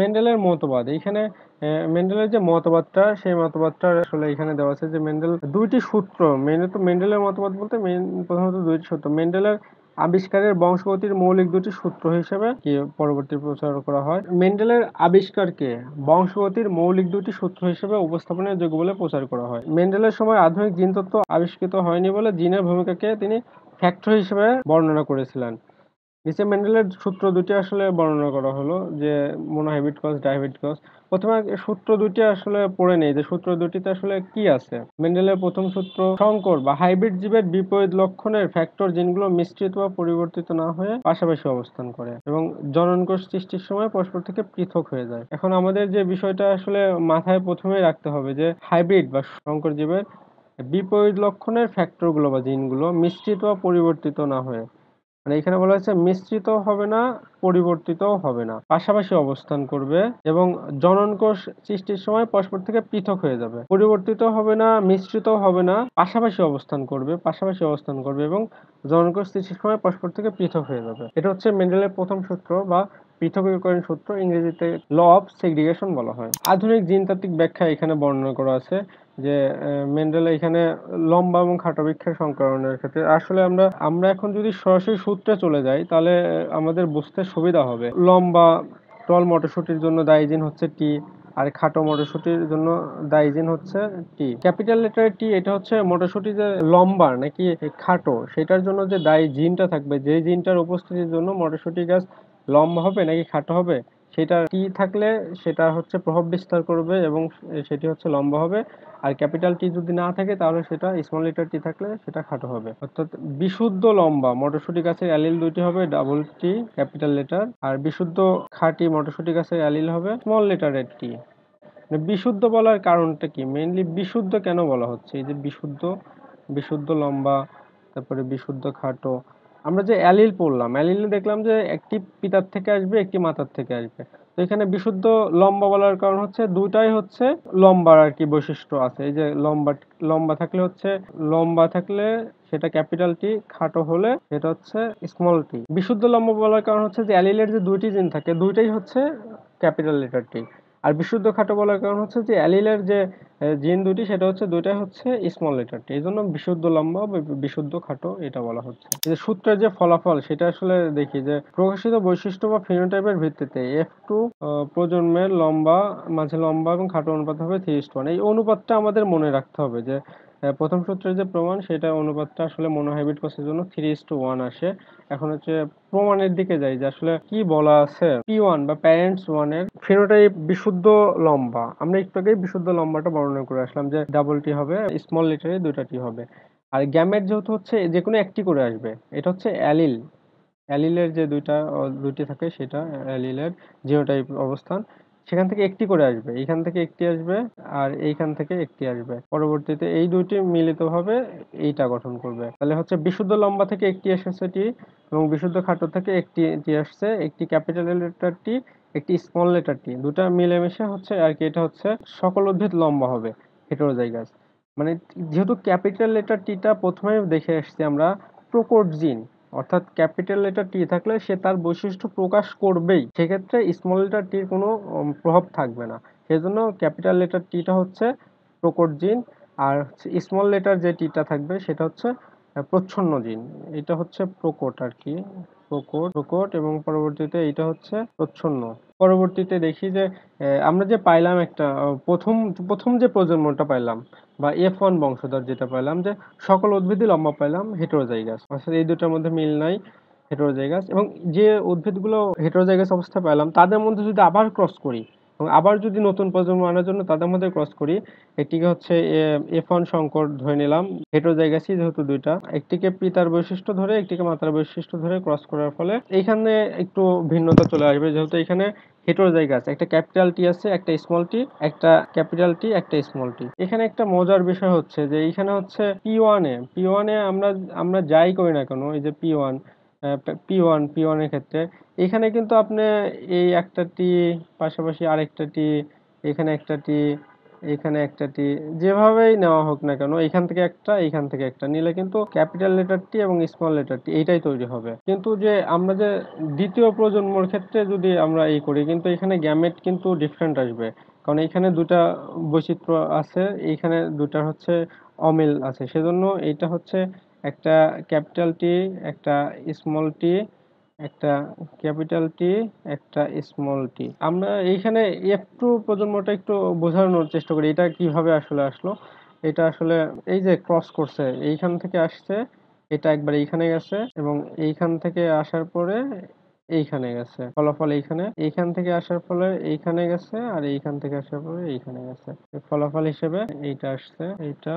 মেন্ডেলের মতবাদ এইখানে মেন্ডেলের যে মতবাদটা সেই মতবাদটা আসলে এখানে দেওয়া আছে যে মেন্ডেল দুইটি সূত্র মেন্ডেলের মতবাদ বলতে প্রথমত দুইটি সূত্র মেন্ডেলের আবিষ্কারের বংশগতির মৌলিক দুটি সূত্র হিসেবে কি পরবর্তী প্রচার করা হয়। মেন্ডেলের আবিষ্কারকে বংশগতির মৌলিক দুটি সূত্র হিসেবে উপস্থাপনের যোগ্য বলে প্রচার করা হয়। মেন্ডেলের সময় আধুনিক জিনতত্ত্ব আবিষ্কৃত হয়নি বলে জিনের ভূমিকাকে তিনি ফ্যাক্টর হিসেবে বর্ণনা করেছিলেন। নিচে মেন্ডেলের সূত্র দুটি আসলে বর্ণনা করা হলো যে মোনোহাইব্রিড ক্রস ডাইহাইব্রিড ক্রস। প্রথমে সূত্র দুটি আসলে পড়ে নেই যে সূত্র দুটিতে আসলে কি আছে। মেন্ডেলের প্রথম সূত্র, সংকর বা হাইব্রিড জীবের বিপরীত লক্ষণের ফ্যাক্টর জিনগুলো মিশ্রিত বা পরিবর্তিত না হয়ে পাশাপাশি অবস্থান করে এবং জননকোষ সৃষ্টির সময় পরস্পর থেকে পৃথক হয়ে যায়। এখন আমাদের যে বিষয়টা আসলে মাথায় প্রথমেই রাখতে হবে যে হাইব্রিড বা সংকর জীবের বিপরীত লক্ষণের ফ্যাক্টরগুলো বা জিনগুলো মিশ্রিত বা পরিবর্তিত না হয়ে, মানে এখানে বলা হয়েছে মিশ্রিত হবে না, পরিবর্তিতও হবে না, পাশাপাশি অবস্থান করবে এবং জনন কোষ সৃষ্টির সময় পরস্পর থেকে পৃথক হয়ে যাবে। পরিবর্তিত হবে না, মিশ্রিত হবে না, পাশাপাশি অবস্থান করবে এবং জনন কোষ সৃষ্টির সময় পরস্পর থেকে পৃথক হয়ে যাবে। এটা হচ্ছে মেন্ডেলের প্রথম সূত্র বা পৃথকীকরণ সূত্র, ইংরেজিতে ল অফ সেগ্রিগেশন বলা হয়। আধুনিক জিনতাত্ত্বিক ব্যাখ্যা এখানে বর্ণনা করা আছে যে মেন্ডেল এখানে লম্বা এবং খাটো বৃক্ষের সংকরণের ক্ষেত্রে আসলে আমরা এখন যদি সরাসরি সূত্রে চলে যাই তাহলে আমাদের বুঝতে সুবিধা হবে। লম্বা টল মটরশুটির জন্য দায়ী জিন হচ্ছে টি, আর খাটো মটরশুটির জন্য দায়ী জিন হচ্ছে টি। ক্যাপিটাল লেটার টি এটা হচ্ছে মটরশুটি যে লম্বা নাকি খাটো সেটার জন্য যে দায়ী জিনটা থাকবে, যে জিনটার উপস্থিতির জন্য মটরশুটি গাছ লম্বা হবে নাকি খাটো হবে সেটা টি থাকলে সেটা হচ্ছে প্রভাব বিস্তার করবে এবং সেটি হচ্ছে লম্বা হবে। আর ক্যাপিটাল টি যদি না থাকে তাহলে সেটা স্মল লেটার টি থাকলে সেটা খাটো হবে। অর্থাৎ বিশুদ্ধ লম্বা মটরশুটি গাছের অ্যালিল দুইটি হবে ডাবল টি ক্যাপিটাল লেটার, আর বিশুদ্ধ খাঁটি মটরশুটি গাছের অ্যালিল হবে স্মল লেটারের টি। বিশুদ্ধ বলার কারণটা কি, মেইনলি বিশুদ্ধ কেন বলা হচ্ছে, এই যে বিশুদ্ধ, বিশুদ্ধ লম্বা, তারপরে বিশুদ্ধ খাটো। আমরা যে অ্যালিল পড়লাম, অ্যালিলে দেখলাম যে একটি পিতার থেকে আসবে একটি মাতার থেকে আসবে। তো এখানে বিশুদ্ধ লম্বা বলার কারণ হচ্ছে দুটাই হচ্ছে লম্বার আর কি বৈশিষ্ট্য আছে। এই যে লম্বা থাকলে হচ্ছে লম্বা থাকলে সেটা ক্যাপিটাল টি, খাটো হলে সেটা হচ্ছে স্মল টি। বিশুদ্ধ লম্বা বলার কারণ হচ্ছে যে অ্যালিলের যে দুইটি জিন থাকে দুইটাই হচ্ছে ক্যাপিটাল লেটার টি। আর বিশুদ্ধ খাটো বলার কারণ হচ্ছে যে অ্যালিলের যে জিন দুটি সেটা হচ্ছে দুইটাই হচ্ছে স্মল লেটার টি, এই জন্য বিশুদ্ধ লম্বা বা বিশুদ্ধ খাটো এটা বলা হচ্ছে। যে সূত্রের যে ফলাফল সেটা আসলে দেখি যে প্রকাশিত বৈশিষ্ট্য বা ফিনোটাইপের ভিত্তিতে F2 প্রজন্মের লম্বা মাঝে লম্বা এবং খাটো অনুপাত হবে 3:1। এই অনুপাতটা আমাদের মনে রাখতে হবে যে প্রথম সূত্রের যে প্রমাণ সেটা অনুপাতটা আসলে মনোহাইব্রিড কোষের জন্য 3:1 আসে। এখন হচ্ছে প্রমাণের দিকে যাই যে আসলে কি বলা আছে। P1 বা প্যারেন্টস 1 এর ফিনোটাইপ বিশুদ্ধ লম্বা, আমরা একটু আগেই বিশুদ্ধ লম্বাটা বর্ণনা করে আসলাম যে ডাবল টি হবে, স্মল লেটারে দুইটা টি হবে। আর গ্যামেট যেহেতু হচ্ছে যে কোনো একটি করে আসবে, এটা হচ্ছে অ্যালিলের যে দুইটি থাকে সেটা অ্যালিলের জিনোটাইপ অবস্থান, সেখান থেকে একটি করে আসবে, এইখান থেকে একটি আসবে আর এইখান থেকে একটি আসবে, পরবর্তীতে এই দুইটি মিলিতভাবে এইটা গঠন করবে। তাহলে হচ্ছে বিশুদ্ধ লম্বা থেকে একটি এসেছে টি এবং বিশুদ্ধ খাটো থেকে একটি টি আসছে, একটি ক্যাপিটাল লেটার টি একটি স্মল লেটার টি, দুটা মিলেমিশে হচ্ছে আর কি এটা হচ্ছে সকল উদ্ভিদ লম্বা হবে, হেটেরোজাইগাস। মানে যেহেতু ক্যাপিটাল লেটার টিটা প্রথমে দেখে আসছি আমরা প্রকট জিন, অর্থাৎ ক্যাপিটাল লেটার টি থাকলে সে তার বৈশিষ্ট্য প্রকাশ করবেই, সেক্ষেত্রে স্মল লেটার টির কোনো প্রভাব থাকবে না। সেজন্য ক্যাপিটাল লেটার টিটা হচ্ছে প্রকট জিন, আর স্মল লেটার যে টিটা থাকবে সেটা হচ্ছে প্রচ্ছন্ন জিন। এটা হচ্ছে প্রকট আর কি, প্রকট এবং পরবর্তীতে এটা হচ্ছে প্রচ্ছন্ন। পরবর্তীতে দেখি যে আমরা যে পাইলাম একটা প্রথম প্রথম যে প্রজন্মটা পাইলাম বা F1 বংশধর যেটা পাইলাম যে সকল উদ্ভিদই লম্বা পাইলাম হেটেরোজাইগাস, অর্থাৎ এই দুটোর মধ্যে মিল নাই, হেটেরোজাইগাস। এবং যে উদ্ভিদগুলো হেটেরোজাইগাস অবস্থায় পাইলাম তাদের মধ্যে যদি আবার ক্রস করি এবং আবার যদি নতুন প্রজন্ম আনার জন্য তাদের মধ্যে ক্রস করি, একটিকে হচ্ছে F1 সংকর ধরে নিলাম, হেটেরোজাইগাসই যেহেতু দুইটা, একটিকে পিতার বৈশিষ্ট্য ধরে একটিকে মাতার বৈশিষ্ট্য ধরে ক্রস করার ফলে এইখানে একটু ভিন্নতা চলে আসবে, যেহেতু এখানে হেটেরোজাইগাস একটা ক্যাপিটাল টি আছে একটা স্মল টি, একটা ক্যাপিটাল টি একটা স্মল টি। এখানে একটা মজার বিষয় হচ্ছে যে এইখানে হচ্ছে পি ওয়ানে আমরা আমরা যাই করি না কেন, এই যে পি ওয়ান এর ক্ষেত্রে এখানে কিন্তু আপনি এই একটা টি পাশাপাশি আরেকটা টি, এখানে একটা টি, এখানে একটা টি, যেভাবেই নেওয়া হোক না কেন এখান থেকে একটা এইখান থেকে একটা নিলে কিন্তু ক্যাপিটাল লেটার টি এবং স্মল লেটার টি এইটাই তৈরি হবে। কিন্তু যে আমরা যে দ্বিতীয় প্রজন্মর ক্ষেত্রে যদি আমরা এই করি, কিন্তু এখানে গ্যামেট কিন্তু ডিফারেন্ট আসবে, কারণ এখানে দুটা বৈচিত্র্য আছে, এইখানে দুটা হচ্ছে অমিল আছে, সেজন্য এইটা হচ্ছে একটা ক্যাপিটাল টি, একটা স্মল টি, একটা ক্যাপিটাল টি, একটা স্মল টি। আমরা এইখানে একটু প্রজন্মটা একটু বোঝানোর চেষ্টা করি এটা কিভাবে আসলে আসলো। এটা আসলে এই যে ক্রস করছে, এইখান থেকে আসছে, এটা একবার এইখানে গেছে এবং এইখান থেকে আসার পরে এইখানে গেছে, ফলাফল এইখানে, এইখান থেকে আসার ফলে এইখানে গেছে, আর এইখান থেকে আসার পরে এইখানে গেছে, ফলাফল হিসেবে এইটা আসছে। এইটা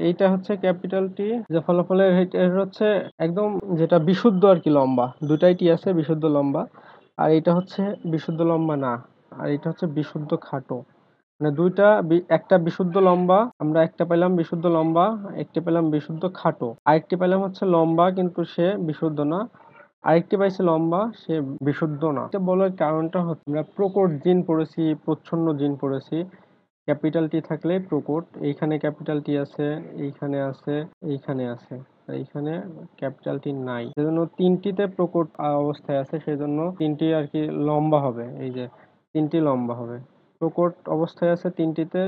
এইটা হচ্ছে ক্যাপিটাল টি, যে ফলাফলের এর হচ্ছে একদম যেটা বিশুদ্ধ আর কি লম্বা, দুটাই টি আছে বিশুদ্ধ লম্বা, আর এটা হচ্ছে বিশুদ্ধ লম্বা না, আর এটা হচ্ছে বিশুদ্ধ খাটো। মানে দুইটা একটা বিশুদ্ধ লম্বা, আমরা একটা পেলাম বিশুদ্ধ লম্বা, একটা পেলাম বিশুদ্ধ খাটো, আরেকটি পেলাম হচ্ছে লম্বা কিন্তু সে বিশুদ্ধ না, আরেকটি পাইছে লম্বা সে বিশুদ্ধ না। এটা বলার কারণটা হচ্ছে আমরা প্রকট জিন পড়েছি, প্রচ্ছন্ন জিন পড়েছি। ক্যাপিটাল টি থাকলে প্রকট, এইখানে ক্যাপিটাল টি আছে, এইখানে আছে, এইখানে আছে, আর এইখানে ক্যাপিটাল টি নাই, সেজন্য তিনটিতে প্রকট অবস্থায় আছে, সেজন্য তিনটি আর কি লম্বা হবে। এই যে তিনটি লম্বা হবে, প্রকট অবস্থায় আছে তিনটিতে,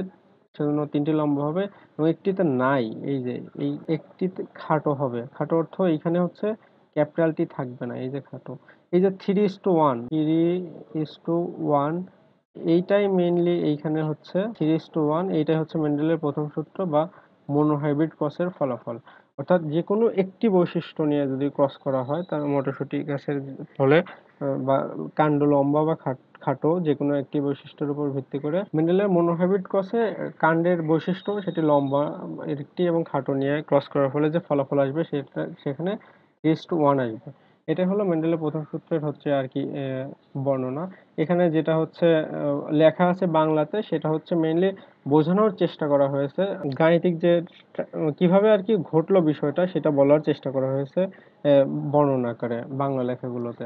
সেজন্য তিনটি লম্বা হবে, এবং একটিতে নাই, এই যে এই একটিতে খাটো হবে। খাটো অর্থ এইখানে হচ্ছে ক্যাপিটাল টি থাকবে না, এই যে খাটো। এই যে 3:1, 3:1, এইটাই মেইনলি এইখানে হচ্ছে 3:1, এইটাই হচ্ছে মেন্ডেলের প্রথম সূত্র বা মনোহাইব্রিড ক্রসের ফলাফল। অর্থাৎ যে কোনো একটি বৈশিষ্ট্য নিয়ে যদি ক্রস করা হয়, তার মটরশুঁটি গাছের ফলে বা কাণ্ড লম্বা বা খাটো যে কোনো একটি বৈশিষ্ট্যের উপর ভিত্তি করে মেন্ডেলের মনোহাইব্রিড ক্রসে কাণ্ডের বৈশিষ্ট্য সেটি লম্বা একটি এবং খাটো নিয়ে ক্রস করার ফলে যে ফলাফল আসবে সেটা সেখানে 3:1 আসবে। এটা হলো মেন্ডেলের প্রথম সূত্রের হচ্ছে আর কি বর্ণনা। এখানে যেটা হচ্ছে লেখা আছে বাংলাতে, সেটা হচ্ছে মেইনলি বোঝানোর চেষ্টা করা হয়েছে, গাণিতিক যে কিভাবে আর কি ঘটলো বিষয়টা সেটা বলার চেষ্টা করা হয়েছে বর্ণনা আকারে বাংলা লেখাগুলোতে।